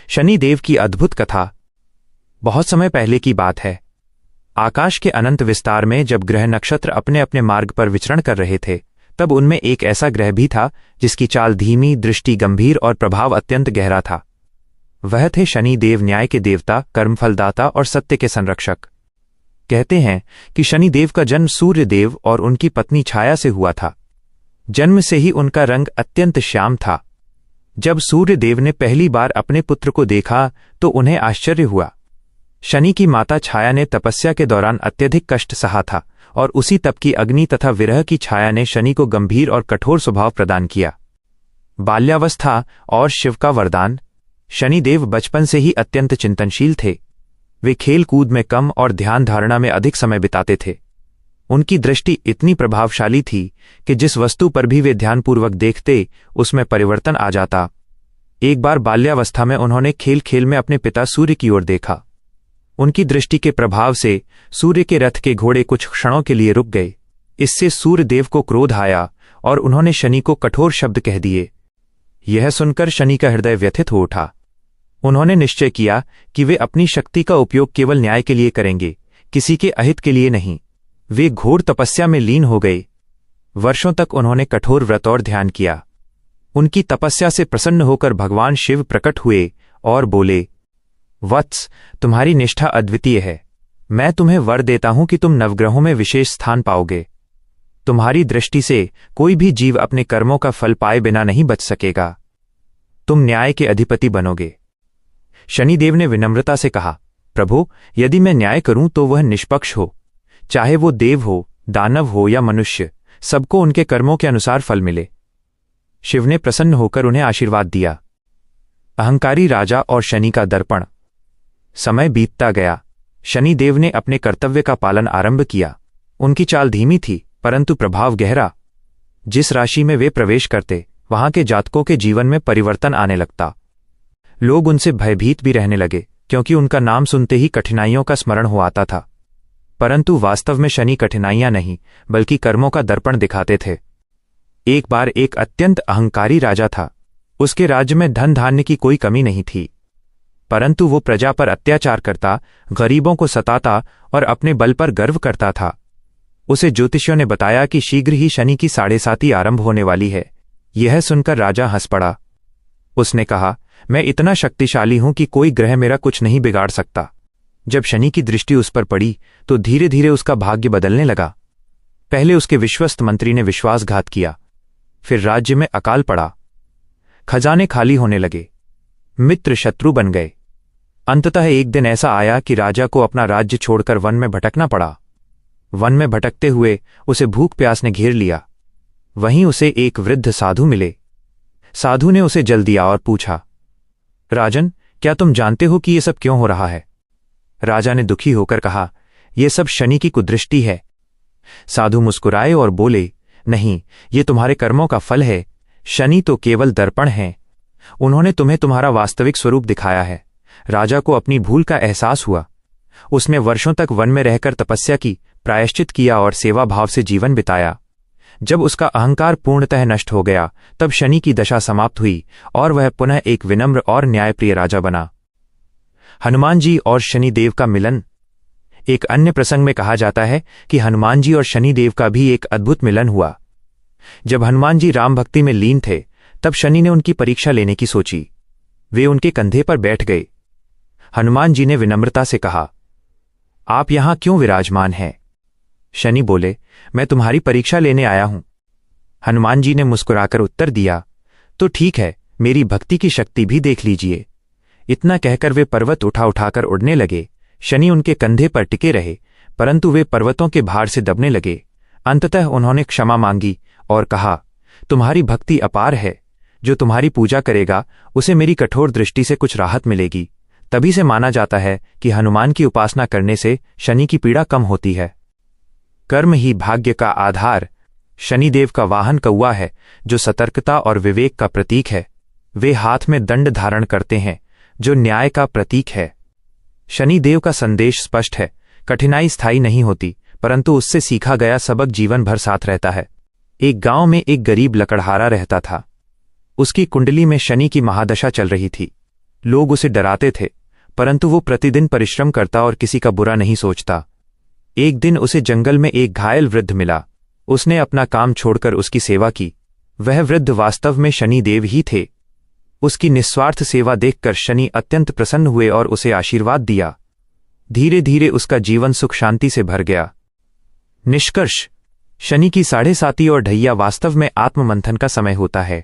शनिदेव की अद्भुत कथा। बहुत समय पहले की बात है। आकाश के अनंत विस्तार में जब ग्रह नक्षत्र अपने अपने मार्ग पर विचरण कर रहे थे, तब उनमें एक ऐसा ग्रह भी था जिसकी चाल धीमी, दृष्टि गंभीर और प्रभाव अत्यंत गहरा था। वह थे शनिदेव, न्याय के देवता, कर्मफलदाता और सत्य के संरक्षक। कहते हैं कि शनिदेव का जन्म सूर्यदेव और उनकी पत्नी छाया से हुआ था। जन्म से ही उनका रंग अत्यंत श्याम था। जब सूर्यदेव ने पहली बार अपने पुत्र को देखा तो उन्हें आश्चर्य हुआ। शनि की माता छाया ने तपस्या के दौरान अत्यधिक कष्ट सहा था और उसी तप की अग्नि तथा विरह की छाया ने शनि को गंभीर और कठोर स्वभाव प्रदान किया। बाल्यावस्था और शिव का वरदान। शनिदेव बचपन से ही अत्यंत चिंतनशील थे। वे खेल कूद में कम और ध्यान धारणा में अधिक समय बिताते थे। उनकी दृष्टि इतनी प्रभावशाली थी कि जिस वस्तु पर भी वे ध्यानपूर्वक देखते, उसमें परिवर्तन आ जाता। एक बार बाल्यावस्था में उन्होंने खेल खेल में अपने पिता सूर्य की ओर देखा। उनकी दृष्टि के प्रभाव से सूर्य के रथ के घोड़े कुछ क्षणों के लिए रुक गए। इससे सूर्यदेव को क्रोध आया और उन्होंने शनि को कठोर शब्द कह दिए। यह सुनकर शनि का हृदय व्यथित हो उठा। उन्होंने निश्चय किया कि वे अपनी शक्ति का उपयोग केवल न्याय के लिए करेंगे, किसी के अहित के लिए नहीं। वे घोर तपस्या में लीन हो गए। वर्षों तक उन्होंने कठोर व्रत और ध्यान किया। उनकी तपस्या से प्रसन्न होकर भगवान शिव प्रकट हुए और बोले, वत्स, तुम्हारी निष्ठा अद्वितीय है। मैं तुम्हें वर देता हूं कि तुम नवग्रहों में विशेष स्थान पाओगे। तुम्हारी दृष्टि से कोई भी जीव अपने कर्मों का फल पाए बिना नहीं बच सकेगा। तुम न्याय के अधिपति बनोगे। शनिदेव ने विनम्रता से कहा, प्रभु, यदि मैं न्याय करूं तो वह निष्पक्ष हो। चाहे वो देव हो, दानव हो या मनुष्य, सबको उनके कर्मों के अनुसार फल मिले। शिव ने प्रसन्न होकर उन्हें आशीर्वाद दिया। अहंकारी राजा और शनि का दर्पण। समय बीतता गया। शनिदेव ने अपने कर्तव्य का पालन आरंभ किया। उनकी चाल धीमी थी परंतु प्रभाव गहरा। जिस राशि में वे प्रवेश करते, वहां के जातकों के जीवन में परिवर्तन आने लगता। लोग उनसे भयभीत भी रहने लगे क्योंकि उनका नाम सुनते ही कठिनाइयों का स्मरण हो आता था। परंतु वास्तव में शनि कठिनाइयां नहीं बल्कि कर्मों का दर्पण दिखाते थे। एक बार एक अत्यंत अहंकारी राजा था। उसके राज्य में धन धान्य की कोई कमी नहीं थी, परंतु वो प्रजा पर अत्याचार करता, गरीबों को सताता और अपने बल पर गर्व करता था। उसे ज्योतिषियों ने बताया कि शीघ्र ही शनि की 7.5 आरंभ होने वाली है। यह सुनकर राजा हंस पड़ा। उसने कहा, मैं इतना शक्तिशाली हूं कि कोई ग्रह मेरा कुछ नहीं बिगाड़ सकता। जब शनि की दृष्टि उस पर पड़ी तो धीरे धीरे उसका भाग्य बदलने लगा। पहले उसके विश्वस्त मंत्री ने विश्वासघात किया, फिर राज्य में अकाल पड़ा, खजाने खाली होने लगे, मित्र शत्रु बन गए। अंततः एक दिन ऐसा आया कि राजा को अपना राज्य छोड़कर वन में भटकना पड़ा। वन में भटकते हुए उसे भूख प्यास ने घेर लिया। वहीं उसे एक वृद्ध साधु मिले। साधु ने उसे जल दिया और पूछा, राजन, क्या तुम जानते हो कि ये सब क्यों हो रहा है? राजा ने दुखी होकर कहा, यह सब शनि की कुदृष्टि है। साधु मुस्कुराए और बोले, नहीं, ये तुम्हारे कर्मों का फल है। शनि तो केवल दर्पण है। उन्होंने तुम्हें तुम्हारा वास्तविक स्वरूप दिखाया है। राजा को अपनी भूल का एहसास हुआ। उसने वर्षों तक वन में रहकर तपस्या की, प्रायश्चित किया और सेवा भाव से जीवन बिताया। जब उसका अहंकार पूर्णतः नष्ट हो गया, तब शनि की दशा समाप्त हुई और वह पुनः एक विनम्र और न्यायप्रिय राजा बना। हनुमान जी और शनिदेव का मिलन। एक अन्य प्रसंग में कहा जाता है कि हनुमान जी और शनिदेव का भी एक अद्भुत मिलन हुआ। जब हनुमान जी राम भक्ति में लीन थे, तब शनि ने उनकी परीक्षा लेने की सोची। वे उनके कंधे पर बैठ गए। हनुमान जी ने विनम्रता से कहा, आप यहां क्यों विराजमान हैं? शनि बोले, मैं तुम्हारी परीक्षा लेने आया हूं। हनुमान जी ने मुस्कुराकर उत्तर दिया, तो ठीक है, मेरी भक्ति की शक्ति भी देख लीजिए। इतना कहकर वे पर्वत उठा उठाकर उड़ने लगे। शनि उनके कंधे पर टिके रहे, परंतु वे पर्वतों के भार से दबने लगे। अंततः उन्होंने क्षमा मांगी और कहा, तुम्हारी भक्ति अपार है। जो तुम्हारी पूजा करेगा उसे मेरी कठोर दृष्टि से कुछ राहत मिलेगी। तभी से माना जाता है कि हनुमान की उपासना करने से शनि की पीड़ा कम होती है। कर्म ही भाग्य का आधार। शनिदेव का वाहन कौवा है, जो सतर्कता और विवेक का प्रतीक है। वे हाथ में दंड धारण करते हैं, जो न्याय का प्रतीक है। शनिदेव का संदेश स्पष्ट है, कठिनाई स्थायी नहीं होती, परंतु उससे सीखा गया सबक जीवन भर साथ रहता है। एक गांव में एक गरीब लकड़हारा रहता था। उसकी कुंडली में शनि की महादशा चल रही थी। लोग उसे डराते थे, परंतु वो प्रतिदिन परिश्रम करता और किसी का बुरा नहीं सोचता। एक दिन उसे जंगल में एक घायल वृद्ध मिला। उसने अपना काम छोड़कर उसकी सेवा की। वह वृद्ध वास्तव में शनिदेव ही थे। उसकी निस्वार्थ सेवा देखकर शनि अत्यंत प्रसन्न हुए और उसे आशीर्वाद दिया। धीरे धीरे उसका जीवन सुख शांति से भर गया। निष्कर्ष: शनि की साढ़े साती और ढैया वास्तव में आत्ममंथन का समय होता है।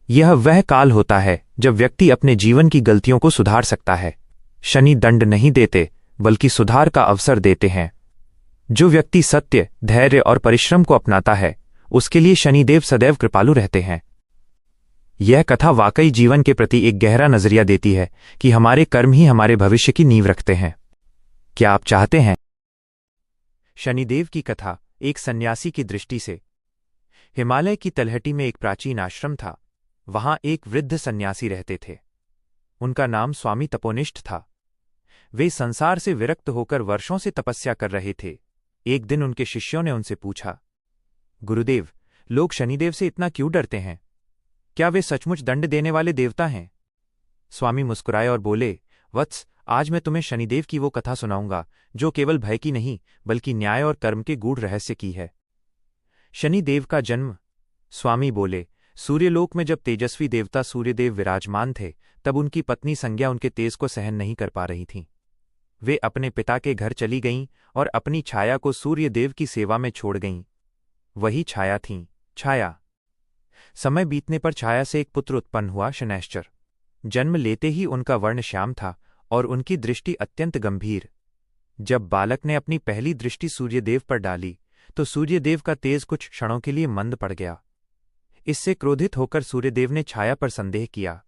यह वह काल होता है जब व्यक्ति अपने जीवन की गलतियों को सुधार सकता है। शनि दंड नहीं देते, बल्कि सुधार का अवसर देते हैं। जो व्यक्ति सत्य, धैर्य और परिश्रम को अपनाता है, उसके लिए शनिदेव सदैव कृपालु रहते हैं। यह कथा वाकई जीवन के प्रति एक गहरा नजरिया देती है कि हमारे कर्म ही हमारे भविष्य की नींव रखते हैं। क्या आप चाहते हैं? शनिदेव की कथा एक सन्यासी की दृष्टि से। हिमालय की तलहटी में एक प्राचीन आश्रम था। वहां एक वृद्ध सन्यासी रहते थे। उनका नाम स्वामी तपोनिष्ठ था। वे संसार से विरक्त होकर वर्षों से तपस्या कर रहे थे। एक दिन उनके शिष्यों ने उनसे पूछा, गुरुदेव, लोग शनिदेव से इतना क्यों डरते हैं? क्या वे सचमुच दंड देने वाले देवता हैं? स्वामी मुस्कुराए और बोले, वत्स, आज मैं तुम्हें शनिदेव की वो कथा सुनाऊंगा जो केवल भय की नहीं, बल्कि न्याय और कर्म के गूढ़ रहस्य की है। शनिदेव का जन्म। स्वामी बोले, सूर्यलोक में जब तेजस्वी देवता सूर्यदेव विराजमान थे, तब उनकी पत्नी संज्ञा उनके तेज को सहन नहीं कर पा रही थीं। वे अपने पिता के घर चली गईं और अपनी छाया को सूर्यदेव की सेवा में छोड़ गईं। वही छाया थीं, छाया। समय बीतने पर छाया से एक पुत्र उत्पन्न हुआ, शनैश्चर। जन्म लेते ही उनका वर्ण श्याम था और उनकी दृष्टि अत्यंत गंभीर। जब बालक ने अपनी पहली दृष्टि सूर्यदेव पर डाली, तो सूर्यदेव का तेज कुछ क्षणों के लिए मंद पड़ गया। इससे क्रोधित होकर सूर्यदेव ने छाया पर संदेह किया।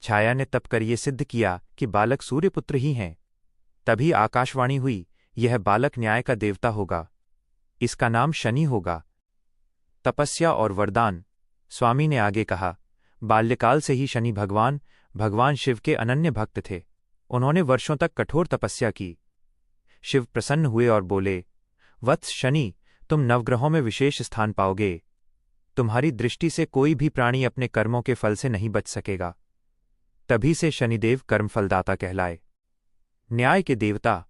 छाया ने तप कर ये सिद्ध किया कि बालक सूर्यपुत्र ही हैं। तभी आकाशवाणी हुई, यह बालक न्याय का देवता होगा, इसका नाम शनि होगा। तपस्या और वरदान। स्वामी ने आगे कहा, बाल्यकाल से ही शनि भगवान शिव के अनन्य भक्त थे। उन्होंने वर्षों तक कठोर तपस्या की। शिव प्रसन्न हुए और बोले, वत्स शनि, तुम नवग्रहों में विशेष स्थान पाओगे। तुम्हारी दृष्टि से कोई भी प्राणी अपने कर्मों के फल से नहीं बच सकेगा। तभी से शनिदेव कर्मफलदाता कहलाए। न्याय के देवता।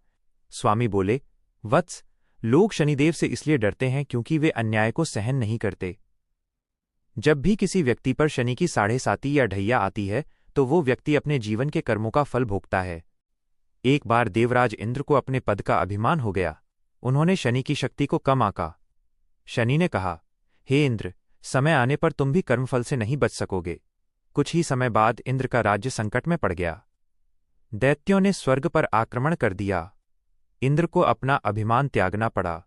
स्वामी बोले, वत्स, लोग शनिदेव से इसलिए डरते हैं क्योंकि वे अन्याय को सहन नहीं करते। जब भी किसी व्यक्ति पर शनि की साढ़े साती या ढैया आती है, तो वो व्यक्ति अपने जीवन के कर्मों का फल भोगता है। एक बार देवराज इंद्र को अपने पद का अभिमान हो गया। उन्होंने शनि की शक्ति को कम आंका। शनि ने कहा, हे इंद्र, समय आने पर तुम भी कर्मफल से नहीं बच सकोगे। कुछ ही समय बाद इंद्र का राज्य संकट में पड़ गया। दैत्यों ने स्वर्ग पर आक्रमण कर दिया। इंद्र को अपना अभिमान त्यागना पड़ा।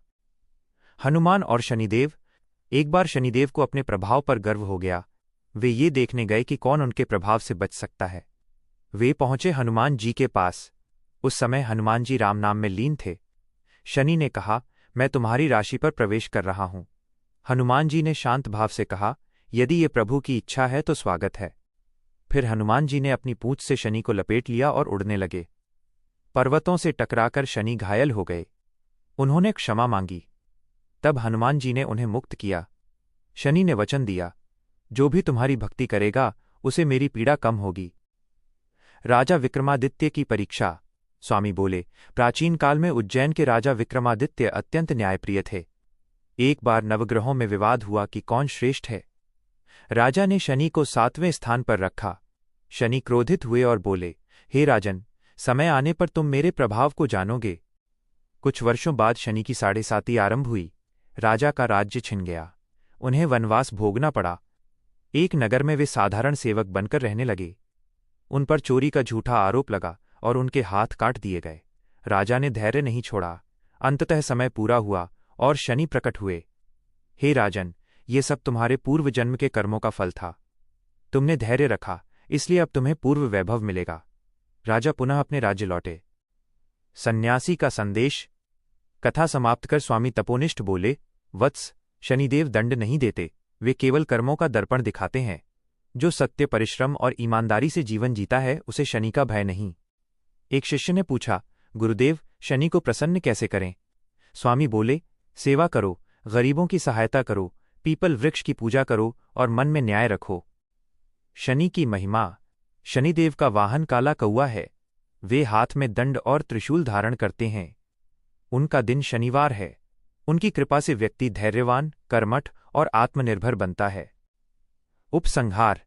हनुमान और शनिदेव। एक बार शनिदेव को अपने प्रभाव पर गर्व हो गया। वे ये देखने गए कि कौन उनके प्रभाव से बच सकता है। वे पहुंचे हनुमान जी के पास। उस समय हनुमान जी राम नाम में लीन थे। शनि ने कहा, मैं तुम्हारी राशि पर प्रवेश कर रहा हूं। हनुमान जी ने शांत भाव से कहा, यदि ये प्रभु की इच्छा है तो स्वागत है। फिर हनुमान जी ने अपनी पूंछ से शनि को लपेट लिया और उड़ने लगे। पर्वतों से टकराकर शनि घायल हो गए। उन्होंने क्षमा मांगी। तब हनुमान जी ने उन्हें मुक्त किया। शनि ने वचन दिया, जो भी तुम्हारी भक्ति करेगा, उसे मेरी पीड़ा कम होगी। राजा विक्रमादित्य की परीक्षा। स्वामी बोले, प्राचीन काल में उज्जैन के राजा विक्रमादित्य अत्यंत न्यायप्रिय थे। एक बार नवग्रहों में विवाद हुआ कि कौन श्रेष्ठ है। राजा ने शनि को 7वें स्थान पर रखा। शनि क्रोधित हुए और बोले, हे राजन, समय आने पर तुम मेरे प्रभाव को जानोगे। कुछ वर्षों बाद शनि की साढ़े साती आरंभ हुई। राजा का राज्य छिन गया। उन्हें वनवास भोगना पड़ा। एक नगर में वे साधारण सेवक बनकर रहने लगे। उन पर चोरी का झूठा आरोप लगा और उनके हाथ काट दिए गए। राजा ने धैर्य नहीं छोड़ा। अंततः समय पूरा हुआ और शनि प्रकट हुए। हे राजन, ये सब तुम्हारे पूर्व जन्म के कर्मों का फल था। तुमने धैर्य रखा, इसलिए अब तुम्हें पूर्व वैभव मिलेगा। राजा पुनः अपने राज्य लौटे। सन्यासी का संदेश। कथा समाप्त कर स्वामी तपोनिष्ठ बोले, वत्स, शनिदेव दंड नहीं देते, वे केवल कर्मों का दर्पण दिखाते हैं। जो सत्य, परिश्रम और ईमानदारी से जीवन जीता है, उसे शनि का भय नहीं। एक शिष्य ने पूछा, गुरुदेव, शनि को प्रसन्न कैसे करें? स्वामी बोले, सेवा करो, गरीबों की सहायता करो, पीपल वृक्ष की पूजा करो और मन में न्याय रखो। शनि की महिमा। शनिदेव का वाहन काला कौआ है। वे हाथ में दंड और त्रिशूल धारण करते हैं। उनका दिन शनिवार है। उनकी कृपा से व्यक्ति धैर्यवान, कर्मठ और आत्मनिर्भर बनता है। उपसंहार।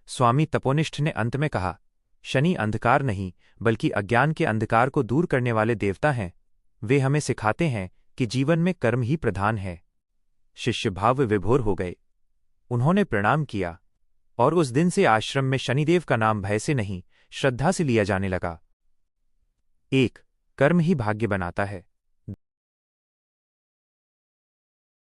स्वामी तपोनिष्ठ ने अंत में कहा, शनि अंधकार नहीं बल्कि अज्ञान के अंधकार को दूर करने वाले देवता हैं। वे हमें सिखाते हैं कि जीवन में कर्म ही प्रधान है। शिष्य भाव विभोर हो गए। उन्होंने प्रणाम किया और उस दिन से आश्रम में शनिदेव का नाम भय से नहीं, श्रद्धा से लिया जाने लगा। 1. कर्म ही भाग्य बनाता है।